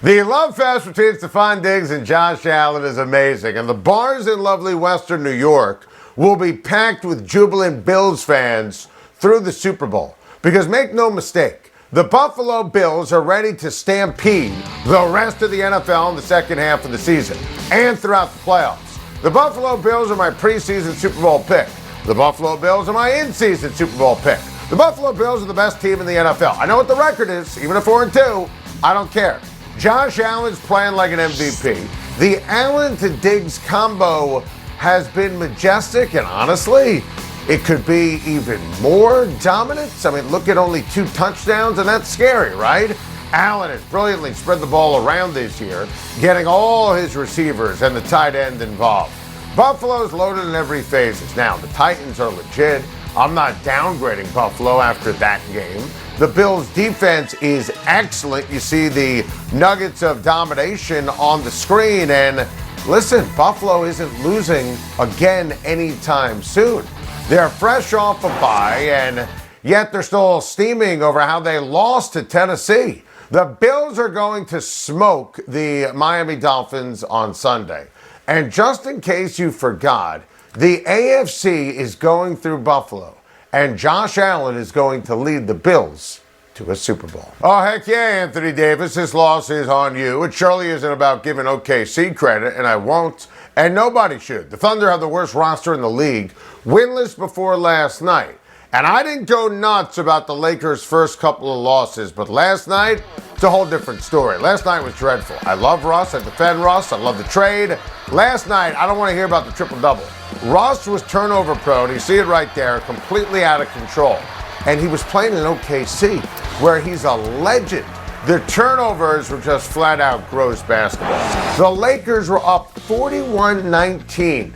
The love fest between Stefon Diggs and Josh Allen is amazing, and the bars in lovely Western New York will be packed with jubilant Bills fans through the Super Bowl. Because make no mistake, the Buffalo Bills are ready to stampede the rest of the NFL in the second half of the season and throughout the playoffs. The Buffalo Bills are my preseason Super Bowl pick. The Buffalo Bills are my in-season Super Bowl pick. The Buffalo Bills are the best team in the NFL. I know what the record is, even at 4-2. I don't care. Josh Allen's playing like an MVP. The Allen to Diggs combo has been majestic, and honestly, it could be even more dominant. I mean, look at only 2 touchdowns, and that's scary, right? Allen has brilliantly spread the ball around this year, getting all his receivers and the tight end involved. Buffalo's loaded in every phase. Now, the Titans are legit. I'm not downgrading Buffalo after that game. The Bills' defense is excellent. You see the nuggets of domination on the screen. And listen, Buffalo isn't losing again anytime soon. They're fresh off a bye, and yet they're still steaming over how they lost to Tennessee. The Bills are going to smoke the Miami Dolphins on Sunday. And just in case you forgot, the AFC is going through Buffalo, and Josh Allen is going to lead the Bills to a Super Bowl. Oh, heck yeah, Anthony Davis. This loss is on you. It surely isn't about giving OKC credit, and I won't, and nobody should. The Thunder have the worst roster in the league, winless before last night. And I didn't go nuts about the Lakers' first couple of losses, but last night, it's a whole different story. Last night was dreadful. I love Russ. I defend Russ. I love the trade. Last night, I don't want to hear about the triple-double. Russ was turnover prone. You see it right there, completely out of control. And he was playing in OKC, where he's a legend. The turnovers were just flat-out gross basketball. The Lakers were up 41-19.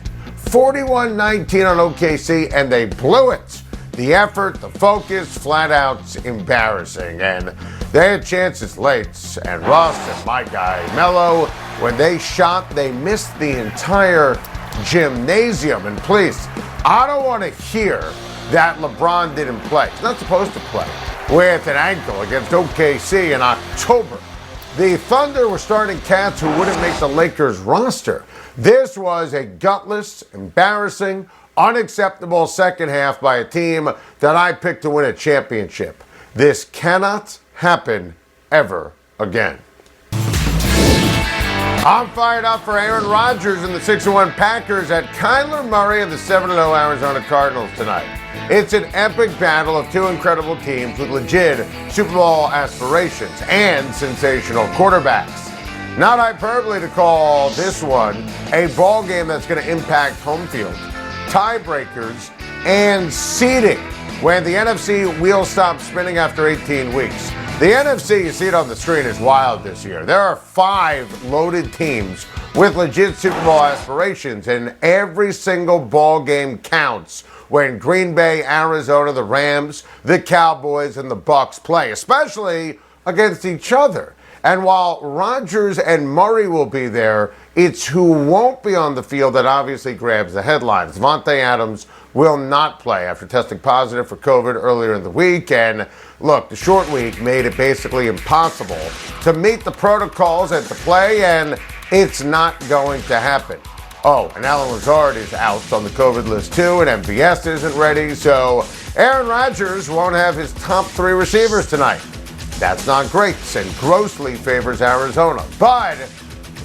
41-19 on OKC, and they blew it. The effort, the focus, flat out embarrassing. And they had chances late. And Russ and my guy, Melo, when they shot, they missed the entire gymnasium. And please, I don't want to hear that LeBron didn't play. He's not supposed to play with an ankle against OKC in October. The Thunder were starting cats who wouldn't make the Lakers roster. This was a gutless, embarrassing, unacceptable second half by a team that I picked to win a championship. This cannot happen ever again. I'm fired up for Aaron Rodgers and the 6-1 Packers at Kyler Murray and the 7-0 Arizona Cardinals tonight. It's an epic battle of 2 incredible teams with legit Super Bowl aspirations and sensational quarterbacks. Not hyperbole to call this one a ball game that's going to impact home field, tiebreakers, and seeding when the NFC wheel stops spinning after 18 weeks. The NFC, you see it on the screen, is wild this year. There are 5 loaded teams with legit Super Bowl aspirations, and every single ball game counts when Green Bay, Arizona, the Rams, the Cowboys, and the Bucs play, especially against each other. And while Rodgers and Murray will be there, it's who won't be on the field that obviously grabs the headlines. Davante Adams will not play after testing positive for COVID earlier in the week. And look, the short week made it basically impossible to meet the protocols and to play, and it's not going to happen. Oh, and Allen Lazard is out on the COVID list too, and MVS isn't ready, so Aaron Rodgers won't have his top 3 receivers tonight. That's not great and grossly favors Arizona. But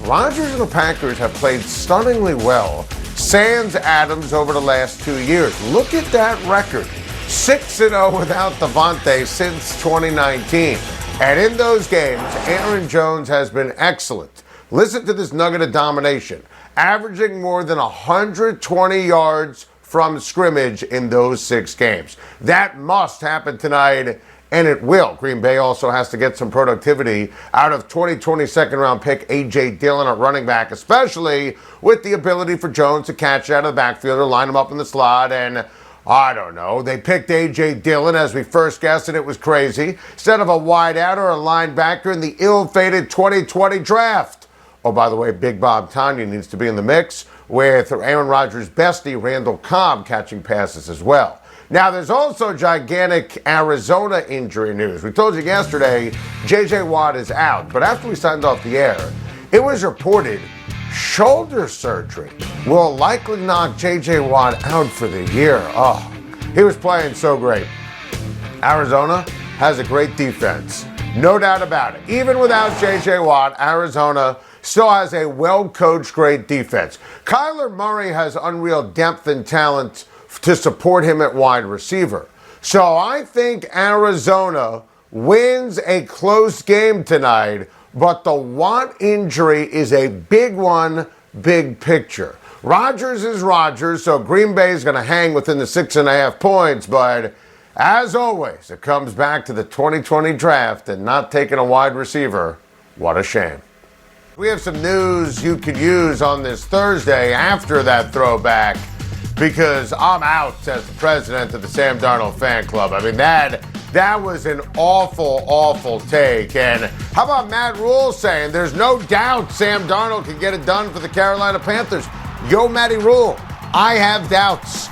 Rodgers and the Packers have played stunningly well sans Adams over the last 2 years. Look at that record. 6-0 without DAVANTE since 2019. And in those games, Aaron Jones has been excellent. Listen to this nugget of domination. Averaging more than 120 yards from scrimmage in those 6 games. That must happen tonight. And it will. Green Bay also has to get some productivity out of 2020 second-round pick A.J. Dillon at running back, especially with the ability for Jones to catch it out of the backfield or line him up in the slot. And I don't know, they picked A.J. Dillon as we first guessed, and it was crazy, instead of a wideout or a linebacker in the ill-fated 2020 draft. Oh, by the way, Big Bob Tonyan needs to be in the mix with Aaron Rodgers' bestie, Randall Cobb, catching passes as well. Now, there's also gigantic Arizona injury news. We told you yesterday J.J. Watt is out, but after we signed off the air, it was reported shoulder surgery will likely knock J.J. Watt out for the year. Oh, he was playing so great. Arizona has a great defense, no doubt about it. Even without J.J. Watt, Arizona still has a well-coached, great defense. Kyler Murray has unreal depth and talent to support him at wide receiver. So I think Arizona wins a close game tonight, but the Watt injury is a big one, big picture. Rodgers is Rodgers, so Green Bay is going to hang within the 6.5 points, but as always, it comes back to the 2020 draft and not taking a wide receiver. What a shame. We have some news you could use on this Thursday after that throwback, because I'm out as the president of the Sam Darnold fan club. I mean, that was an awful, awful take. And how about Matt Rule saying there's no doubt Sam Darnold can get it done for the Carolina Panthers? Yo, Matty Rule, I have doubts.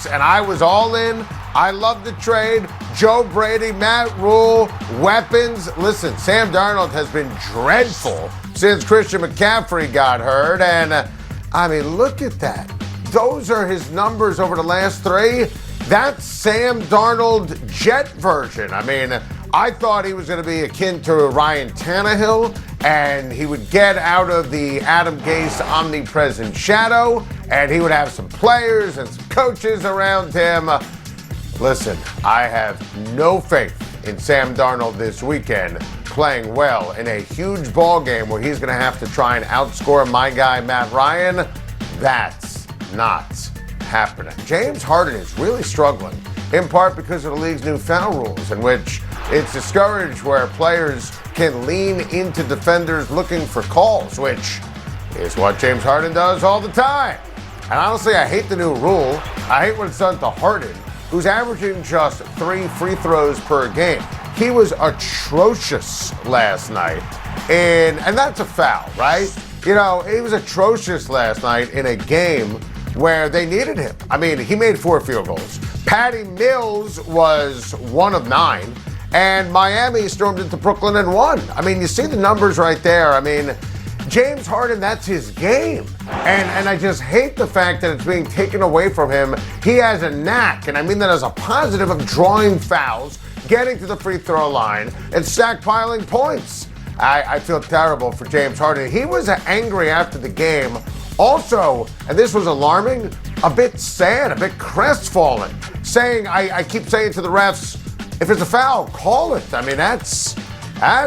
And I was all in. I love the trade. Joe Brady, Matt Rule, weapons. Listen, Sam Darnold has been dreadful since Christian McCaffrey got hurt. And I mean, look at that. Those are his numbers over the last 3. That's Sam Darnold Jet version. I mean, I thought he was going to be akin to Ryan Tannehill, and he would get out of the Adam Gase omnipresent shadow, and he would have some players and some coaches around him. Listen, I have no faith in Sam Darnold this weekend playing well in a huge ball game where he's going to have to try and outscore my guy Matt Ryan. That's not happening. James Harden is really struggling, in part because of the league's new foul rules, in which it's discouraged where players can lean into defenders looking for calls, which is what James Harden does all the time. And honestly, I hate the new rule. I hate when it's done to Harden, who's averaging just 3 free throws per game. He was atrocious last night, and that's a foul, right? You know, he was atrocious last night in a game where they needed him. I mean, he made 4 field goals. Patty Mills was 1 of 9, and Miami stormed into Brooklyn and won. I mean, you see the numbers right there. I mean, James Harden, that's his game. And I just hate the fact that it's being taken away from him. He has a knack, and I mean that as a positive, of drawing fouls, getting to the free throw line, and stockpiling points. I feel terrible for James Harden. He was angry after the game. Also, and this was alarming, a bit sad, a bit crestfallen, saying, I keep saying to the refs, if it's a foul, call it. I mean, that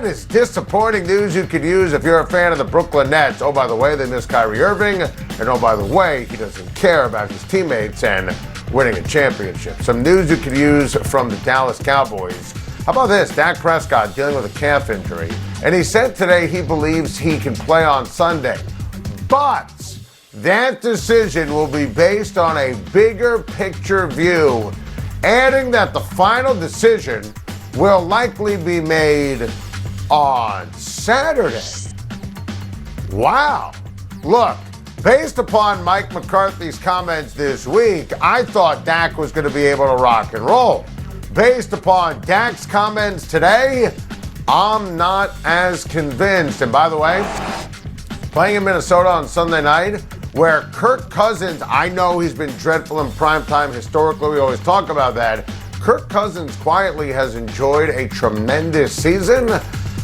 is disappointing news you could use if you're a fan of the Brooklyn Nets. Oh, by the way, they miss Kyrie Irving. And oh, by the way, he doesn't care about his teammates and winning a championship. Some news you could use from the Dallas Cowboys. How about this? Dak Prescott dealing with a calf injury. And he said today he believes he can play on Sunday. But that decision will be based on a bigger picture view, adding that the final decision will likely be made on Saturday. Wow. Look, based upon Mike McCarthy's comments this week, I thought Dak was going to be able to rock and roll. Based upon Dak's comments today, I'm not as convinced. And by the way, playing in Minnesota on Sunday night, where Kirk Cousins, I know he's been dreadful in primetime historically, we always talk about that. Kirk Cousins quietly has enjoyed a tremendous season.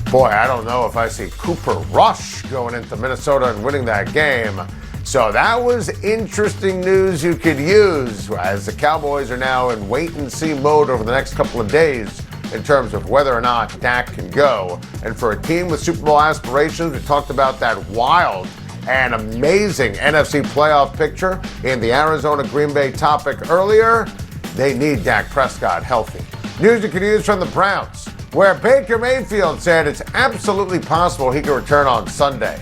Boy, I don't know if I see Cooper Rush going into Minnesota and winning that game. So that was interesting news you could use, as the Cowboys are now in wait-and-see mode over the next couple of days in terms of whether or not Dak can go. And for a team with Super Bowl aspirations, we talked about that wild and amazing NFC playoff picture in the Arizona-Green Bay topic earlier. They need Dak Prescott healthy. News you can use from the Browns, where Baker Mayfield said it's absolutely possible he can return on Sunday.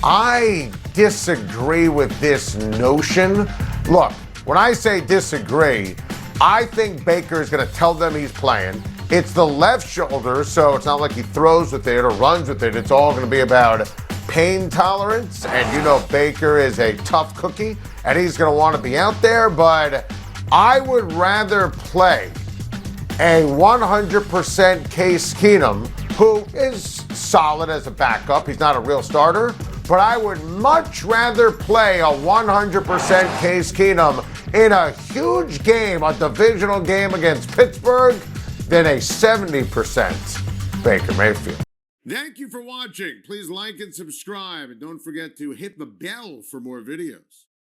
I disagree with this notion. Look, when I say disagree, I think Baker is going to tell them he's playing. It's the left shoulder, so it's not like he throws with it or runs with it. It's all going to be about pain tolerance, and you know Baker is a tough cookie, and he's going to want to be out there, but I would rather play a 100% Case Keenum, who is solid as a backup. He's not a real starter, but I would much rather play a 100% Case Keenum in a huge game, a divisional game against Pittsburgh, than a 70% Baker Mayfield. Thank you for watching. Please like and subscribe, and don't forget to hit the bell for more videos.